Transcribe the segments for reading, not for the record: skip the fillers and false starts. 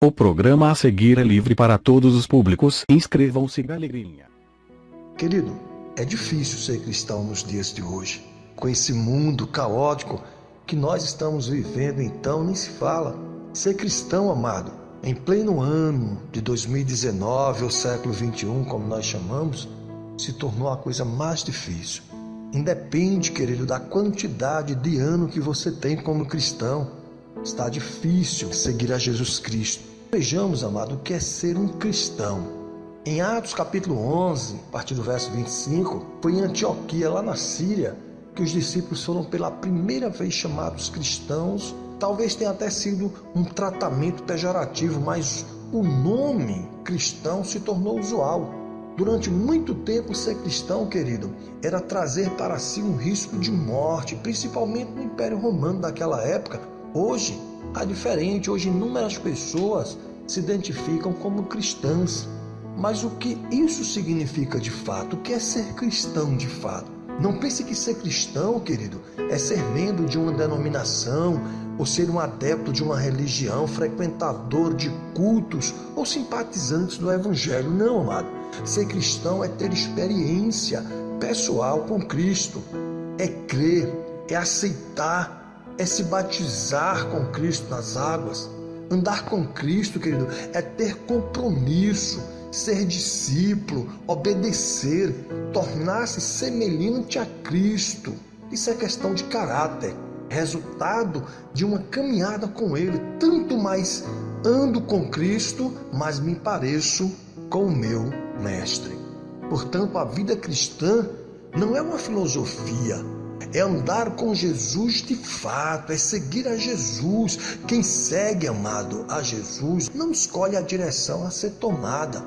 O programa a seguir é livre para todos os públicos. Inscrevam-se, galerinha. Querido, é difícil ser cristão nos dias de hoje. Com esse mundo caótico que nós estamos vivendo, então nem se fala. Ser cristão, amado, em pleno ano de 2019, ou século 21, como nós chamamos, se tornou a coisa mais difícil. Independe, querido, da quantidade de ano que você tem como cristão. Está difícil seguir a Jesus Cristo. Vejamos, amado, o que é ser um cristão. Em Atos capítulo 11, a partir do verso 25, foi em Antioquia, lá na Síria, que os discípulos foram pela primeira vez chamados cristãos. Talvez tenha até sido um tratamento pejorativo, mas o nome cristão se tornou usual. Durante muito tempo, ser cristão, querido, era trazer para si um risco de morte, principalmente no Império Romano daquela época. Hoje, é diferente. Hoje, inúmeras pessoas se identificam como cristãs. Mas o que isso significa de fato? O que é ser cristão de fato? Não pense que ser cristão, querido, é ser membro de uma denominação, ou ser um adepto de uma religião, frequentador de cultos ou simpatizantes do Evangelho. Não, amado. Ser cristão é ter experiência pessoal com Cristo. É crer, é aceitar, é se batizar com Cristo nas águas. Andar com Cristo, querido, é ter compromisso, ser discípulo, obedecer, tornar-se semelhante a Cristo. Isso é questão de caráter, resultado de uma caminhada com Ele. Tanto mais ando com Cristo, mais me pareço com o meu Mestre. Portanto, a vida cristã não é uma filosofia, é andar com Jesus de fato, é seguir a Jesus. Quem segue, amado, a Jesus, não escolhe a direção a ser tomada.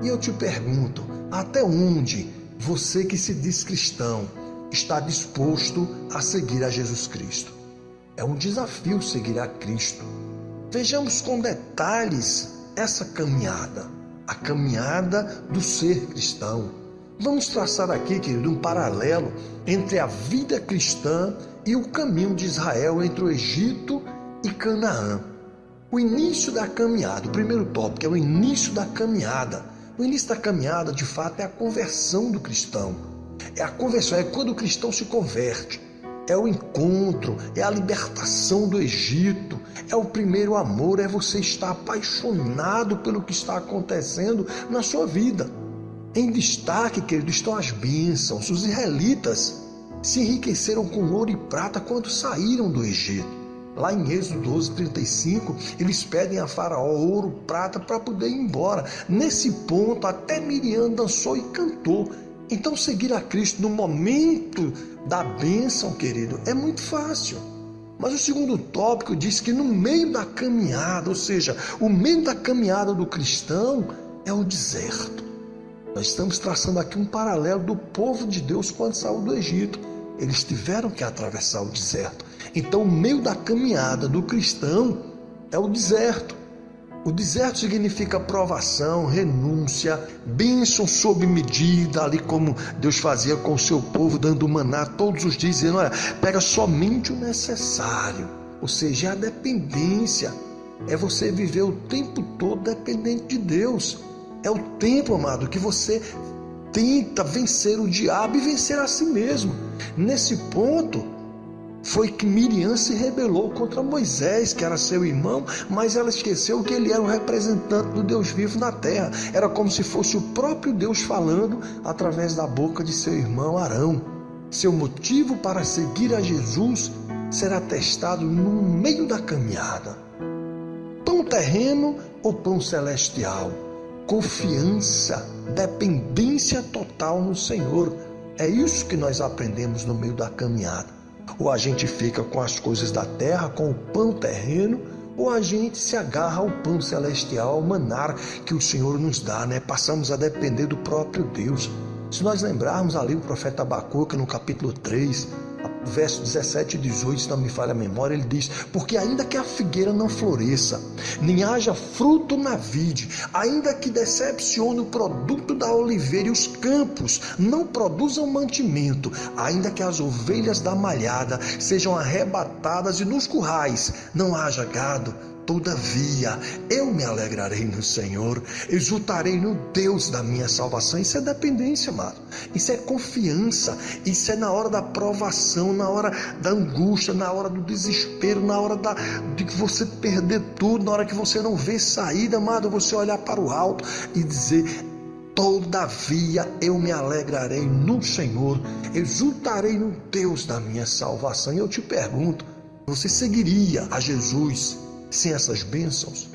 E eu te pergunto, até onde você que se diz cristão está disposto a seguir a Jesus Cristo? É um desafio seguir a Cristo. Vejamos com detalhes essa caminhada, a caminhada do ser cristão. Vamos traçar aqui, querido, um paralelo entre a vida cristã e o caminho de Israel entre o Egito e Canaã. O início da caminhada, o primeiro tópico é o início da caminhada. O início da caminhada, de fato, é a conversão do cristão. É a conversão, é quando o cristão se converte. É o encontro, é a libertação do Egito, é o primeiro amor, é você estar apaixonado pelo que está acontecendo na sua vida. Em destaque, querido, estão as bênçãos. Os israelitas se enriqueceram com ouro e prata quando saíram do Egito. Lá em Êxodo 12, 35, eles pedem a Faraó ouro, prata para poder ir embora. Nesse ponto, até Miriam dançou e cantou. Então, seguir a Cristo no momento da bênção, querido, é muito fácil. Mas o segundo tópico diz que no meio da caminhada, ou seja, o meio da caminhada do cristão é o deserto. Nós estamos traçando aqui um paralelo do povo de Deus quando saiu do Egito. Eles tiveram que atravessar o deserto. Então, o meio da caminhada do cristão é o deserto. O deserto significa provação, renúncia, bênção sob medida, ali como Deus fazia com o seu povo, dando maná todos os dias, dizendo, olha, pega somente o necessário. Ou seja, é a dependência. É você viver o tempo todo dependente de Deus. É o tempo, amado, que você tenta vencer o diabo e vencer a si mesmo. Nesse ponto, foi que Miriam se rebelou contra Moisés, que era seu irmão, mas ela esqueceu que ele era o representante do Deus vivo na terra. Era como se fosse o próprio Deus falando através da boca de seu irmão Arão. Seu motivo para seguir a Jesus será testado no meio da caminhada. Pão terreno ou pão celestial? Confiança, dependência total no Senhor. É isso que nós aprendemos no meio da caminhada. Ou a gente fica com as coisas da terra, com o pão terreno, ou a gente se agarra ao pão celestial, ao maná que o Senhor nos dá, né? Passamos a depender do próprio Deus. Se nós lembrarmos ali o profeta Abacuque no capítulo 3, verso 17 e 18, se não me falha a memória, ele diz, porque ainda que a figueira não floresça, nem haja fruto na vide, ainda que decepcione o produto da oliveira e os campos não produzam mantimento, ainda que as ovelhas da malhada sejam arrebatadas e nos currais não haja gado, Todavia, eu me alegrarei no Senhor, exultarei no Deus da minha salvação. Isso é dependência, amado. Isso é confiança. Isso é na hora da provação, na hora da angústia, na hora do desespero, na hora de que você perder tudo, na hora que você não vê saída, amado, você olhar para o alto e dizer: todavia eu me alegrarei no Senhor, exultarei no Deus da minha salvação. E eu te pergunto, você seguiria a Jesus sem essas bênçãos?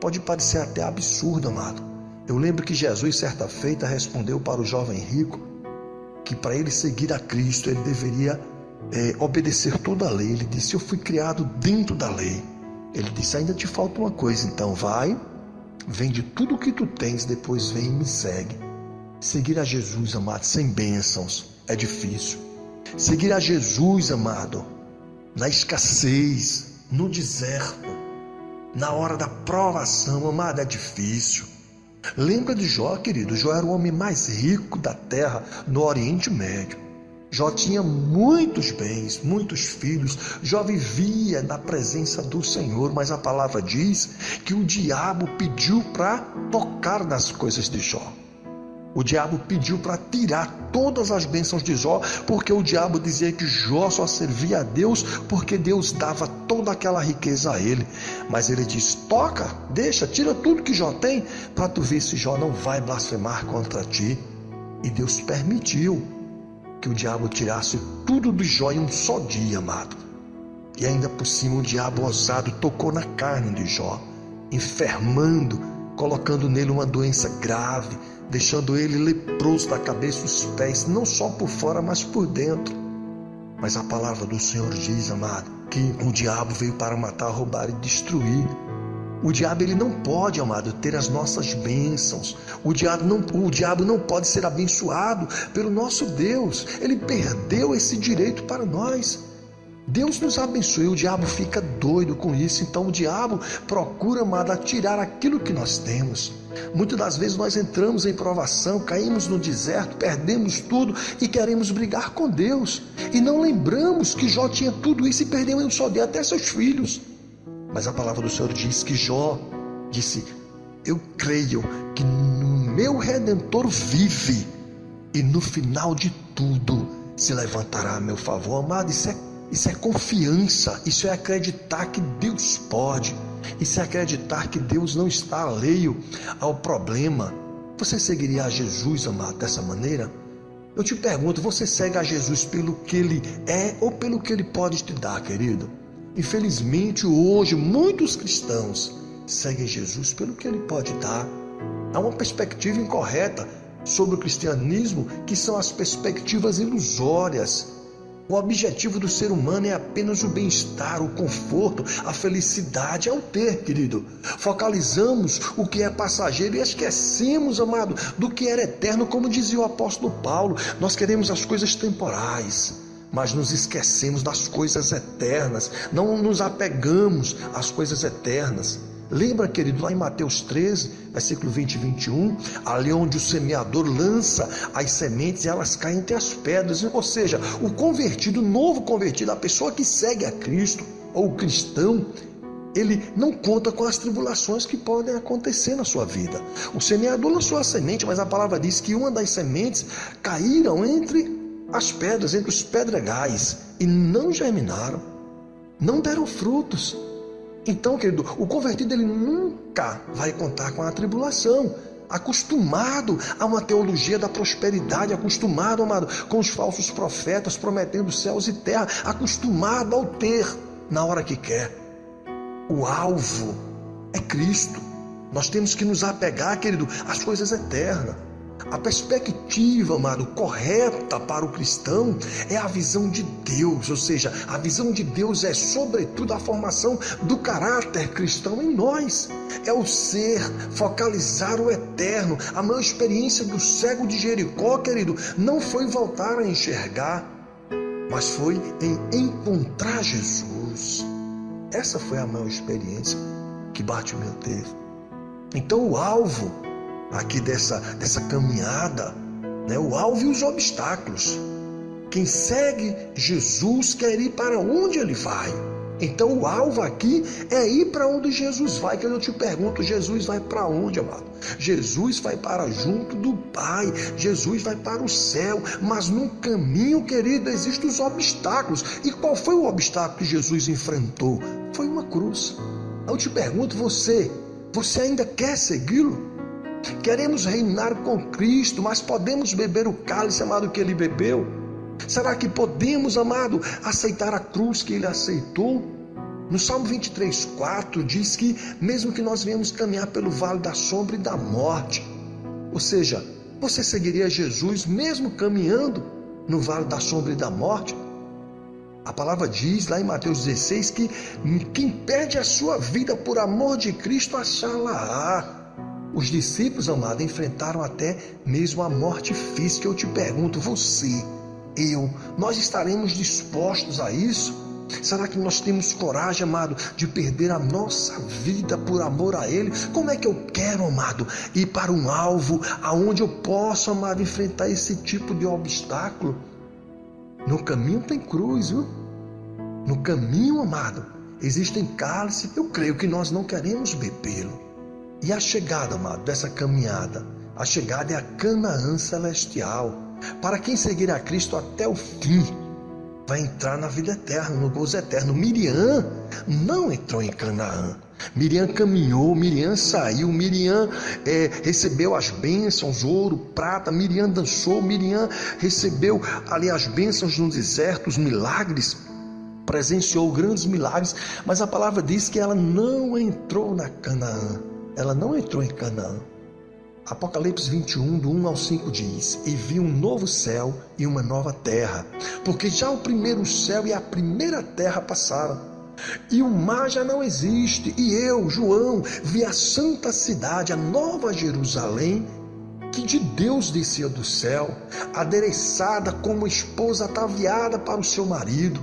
Pode parecer até absurdo, amado. Eu lembro que Jesus, certa feita, respondeu para o jovem rico que para ele seguir a Cristo, ele deveria obedecer toda a lei. Ele disse: eu fui criado dentro da lei. Ele disse: ainda te falta uma coisa, então vai, vende tudo o que tu tens, depois vem e me segue. Seguir a Jesus, amado, sem bênçãos é difícil. Seguir a Jesus, amado, na escassez, no deserto, na hora da provação, amado, é difícil. Lembra de Jó, querido? Jó era o homem mais rico da terra no Oriente Médio. Jó tinha muitos bens, muitos filhos. Jó vivia na presença do Senhor, mas a palavra diz que o diabo pediu para tocar nas coisas de Jó. O diabo pediu para tirar todas as bênçãos de Jó, porque o diabo dizia que Jó só servia a Deus porque Deus dava toda aquela riqueza a ele. Mas ele diz: toca, deixa, tira tudo que Jó tem, para tu ver se Jó não vai blasfemar contra ti. E Deus permitiu que o diabo tirasse tudo de Jó em um só dia, amado. E ainda por cima o diabo ousado tocou na carne de Jó, enfermando, colocando nele uma doença grave, deixando ele leproso da cabeça aos pés, não só por fora, mas por dentro. Mas a palavra do Senhor diz, amado, que o diabo veio para matar, roubar e destruir. O diabo, ele não pode, amado, ter as nossas bênçãos. O diabo não pode ser abençoado pelo nosso Deus. Ele perdeu esse direito para nós. Deus nos abençoe, o diabo fica doido com isso. Então o diabo procura, amado, tirar aquilo que nós temos. Muitas das vezes nós entramos em provação, caímos no deserto, perdemos tudo e queremos brigar com Deus. E não lembramos que Jó tinha tudo isso e perdeu em um só dia até seus filhos. Mas a palavra do Senhor diz que Jó disse: eu creio que no meu Redentor vive e no final de tudo se levantará a meu favor. Amado, isso é confiança, isso é acreditar que Deus pode, isso é acreditar que Deus não está alheio ao problema. Você seguiria a Jesus, amado, dessa maneira? Eu te pergunto, você segue a Jesus pelo que Ele é ou pelo que Ele pode te dar, querido? Infelizmente, hoje, muitos cristãos seguem Jesus pelo que Ele pode dar. Há uma perspectiva incorreta sobre o cristianismo, que são as perspectivas ilusórias. O objetivo do ser humano é apenas o bem-estar, o conforto, a felicidade, é o ter, querido. Focalizamos o que é passageiro e esquecemos, amado, do que era eterno, como dizia o apóstolo Paulo. Nós queremos as coisas temporais, mas nos esquecemos das coisas eternas, não nos apegamos às coisas eternas. Lembra, querido, lá em Mateus 13, versículo 20 e 21, ali onde o semeador lança as sementes e elas caem entre as pedras. Ou seja, o convertido, o novo convertido, a pessoa que segue a Cristo, ou o cristão, ele não conta com as tribulações que podem acontecer na sua vida. O semeador lançou a semente, mas a palavra diz que uma das sementes caíram entre as pedras, entre os pedregais, e não germinaram, não deram frutos. Então, querido, o convertido, ele nunca vai contar com a tribulação. Acostumado a uma teologia da prosperidade, acostumado, amado, com os falsos profetas prometendo céus e terra, acostumado ao ter na hora que quer. O alvo é Cristo. Nós temos que nos apegar, querido, às coisas eternas. A perspectiva, amado, correta para o cristão é a visão de Deus, ou seja, a visão de Deus é sobretudo a formação do caráter cristão em nós. É o ser, focalizar o eterno. A maior experiência do cego de Jericó, querido, não foi voltar a enxergar, mas foi em encontrar Jesus. Essa foi a maior experiência que Bartimeu teve. Então o alvo aqui dessa caminhada, né? O alvo e os obstáculos. Quem segue Jesus quer ir para onde Ele vai. Então o alvo aqui é ir para onde Jesus vai. Que eu te pergunto, Jesus vai para onde, amado? Jesus vai para junto do Pai, Jesus vai para o céu, mas no caminho, querido, existem os obstáculos. E qual foi o obstáculo que Jesus enfrentou? Foi uma cruz. Eu te pergunto, você ainda quer segui-lo? Queremos reinar com Cristo, mas podemos beber o cálice, amado, que ele bebeu? Será que podemos, amado, aceitar a cruz que ele aceitou? No Salmo 23:4 diz que mesmo que nós venhamos caminhar pelo vale da sombra e da morte, ou seja, você seguiria Jesus mesmo caminhando no vale da sombra e da morte? A palavra diz lá em Mateus 16 que quem perde a sua vida por amor de Cristo achá-la-á. Os discípulos, amado, enfrentaram até mesmo a morte física. Eu te pergunto, você, nós estaremos dispostos a isso? Será que nós temos coragem, amado, de perder a nossa vida por amor a Ele? Como é que eu quero, amado, ir para um alvo aonde eu posso, amado, enfrentar esse tipo de obstáculo? No caminho tem cruz, viu? No caminho, amado, existem cálices. Eu creio que nós não queremos bebê-lo. E a chegada, amado, dessa caminhada, a chegada é a Canaã celestial. Para quem seguir a Cristo até o fim, vai entrar na vida eterna, no gozo eterno. Miriam não entrou em Canaã. Miriam caminhou, Miriam saiu, Miriam recebeu as bênçãos, ouro, prata. Miriam dançou, Miriam recebeu ali as bênçãos no deserto, os milagres, presenciou grandes milagres. Mas a palavra diz que ela não entrou na Canaã. Ela não entrou em Canaã. Apocalipse 21, do 1 ao 5 diz: E vi um novo céu e uma nova terra, porque já o primeiro céu e a primeira terra passaram, e o mar já não existe. E eu, João, vi a santa cidade, a nova Jerusalém, que de Deus descia do céu, adereçada como esposa ataviada para o seu marido.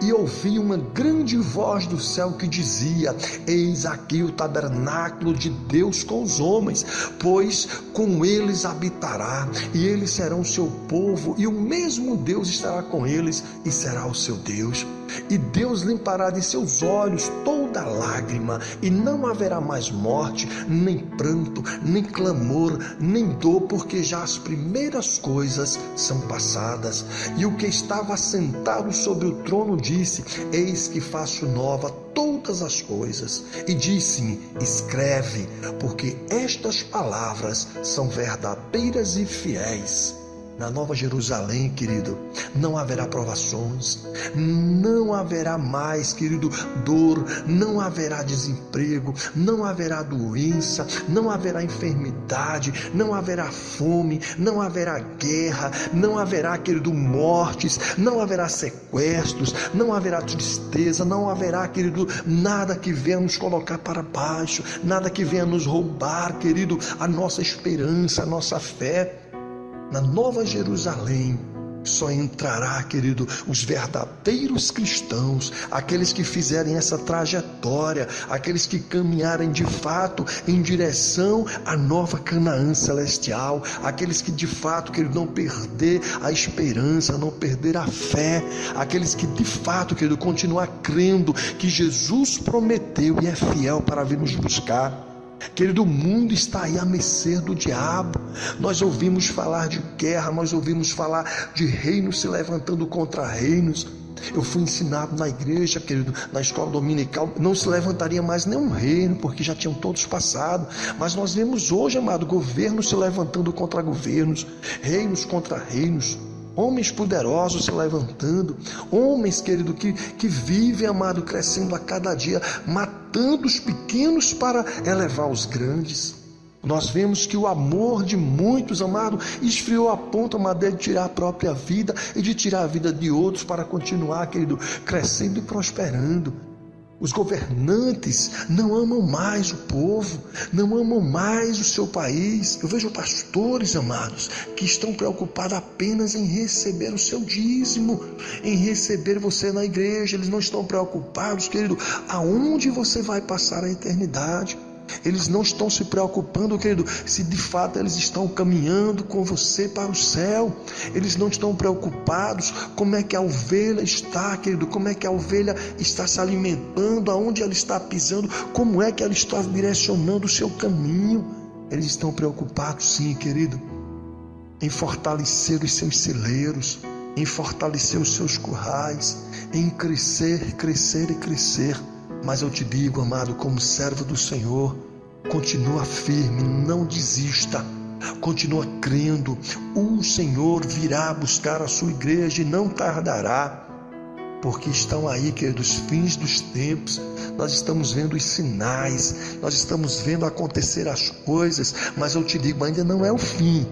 E ouvi uma grande voz do céu que dizia: Eis aqui o tabernáculo de Deus com os homens, pois com eles habitará, e eles serão o seu povo, e o mesmo Deus estará com eles e será o seu Deus. E Deus limpará de seus olhos toda lágrima, e não haverá mais morte, nem pranto, nem clamor, nem dor, porque já as primeiras coisas são passadas. E o que estava sentado sobre o trono disse: Eis que faço nova todas as coisas. E disse-me: Escreve, porque estas palavras são verdadeiras e fiéis. Na Nova Jerusalém, querido, não haverá provações, não haverá mais, querido, dor, não haverá desemprego, não haverá doença, não haverá enfermidade, não haverá fome, não haverá guerra, não haverá, querido, mortes, não haverá sequestros, não haverá tristeza, não haverá, querido, nada que venha nos colocar para baixo, nada que venha nos roubar, querido, a nossa esperança, a nossa fé. Na Nova Jerusalém só entrará, querido, os verdadeiros cristãos, aqueles que fizerem essa trajetória, aqueles que caminharem de fato em direção à nova Canaã celestial, aqueles que de fato, querido, não perder a esperança, não perder a fé, aqueles que de fato, querido, continuar crendo que Jesus prometeu e é fiel para vir nos buscar. Querido, o mundo está aí à mercê do diabo. Nós ouvimos falar de guerra, nós ouvimos falar de reinos se levantando contra reinos. Eu fui ensinado na igreja, querido, na escola dominical, não se levantaria mais nenhum reino, porque já tinham todos passado. Mas nós vemos hoje, amado, governos se levantando contra governos, reinos contra reinos, homens poderosos se levantando, homens, querido, que vivem, amado, crescendo a cada dia, matando os pequenos para elevar os grandes. Nós vemos que o amor de muitos, amado, esfriou a ponto, amado, de tirar a própria vida e de tirar a vida de outros para continuar, querido, crescendo e prosperando. Os governantes não amam mais o povo, não amam mais o seu país. Eu vejo pastores, amados, que estão preocupados apenas em receber o seu dízimo, em receber você na igreja. Eles não estão preocupados, querido, aonde você vai passar a eternidade. Eles não estão se preocupando, querido, se de fato eles estão caminhando com você para o céu. Eles não estão preocupados como é que a ovelha está, querido, como é que a ovelha está se alimentando, aonde ela está pisando, como é que ela está direcionando o seu caminho. Eles estão preocupados, sim, querido, em fortalecer os seus celeiros, em fortalecer os seus currais, em crescer, crescer e crescer. Mas eu te digo, amado, como servo do Senhor, continua firme, não desista, continua crendo. O Senhor virá buscar a sua igreja e não tardará, porque estão aí, queridos, os fins dos tempos. Nós estamos vendo os sinais, nós estamos vendo acontecer as coisas, mas eu te digo, ainda não é o fim.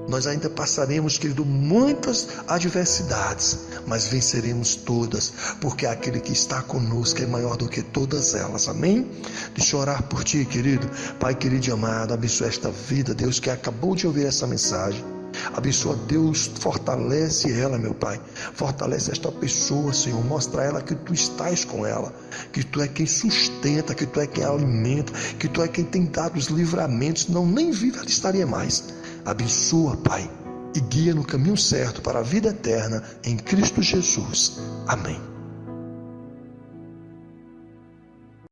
Nós ainda passaremos, querido, muitas adversidades, mas venceremos todas, porque aquele que está conosco é maior do que todas elas, amém? Deixa eu orar por ti, querido. Pai querido e amado, abençoa esta vida, Deus, que acabou de ouvir essa mensagem. Abençoa, Deus, fortalece ela, meu Pai, fortalece esta pessoa, Senhor, mostra a ela que Tu estás com ela, que Tu é quem sustenta, que Tu é quem alimenta, que Tu é quem tem dado os livramentos, não nem viva ela estaria mais. Abençoa, Pai, e guia no caminho certo para a vida eterna em Cristo Jesus. Amém.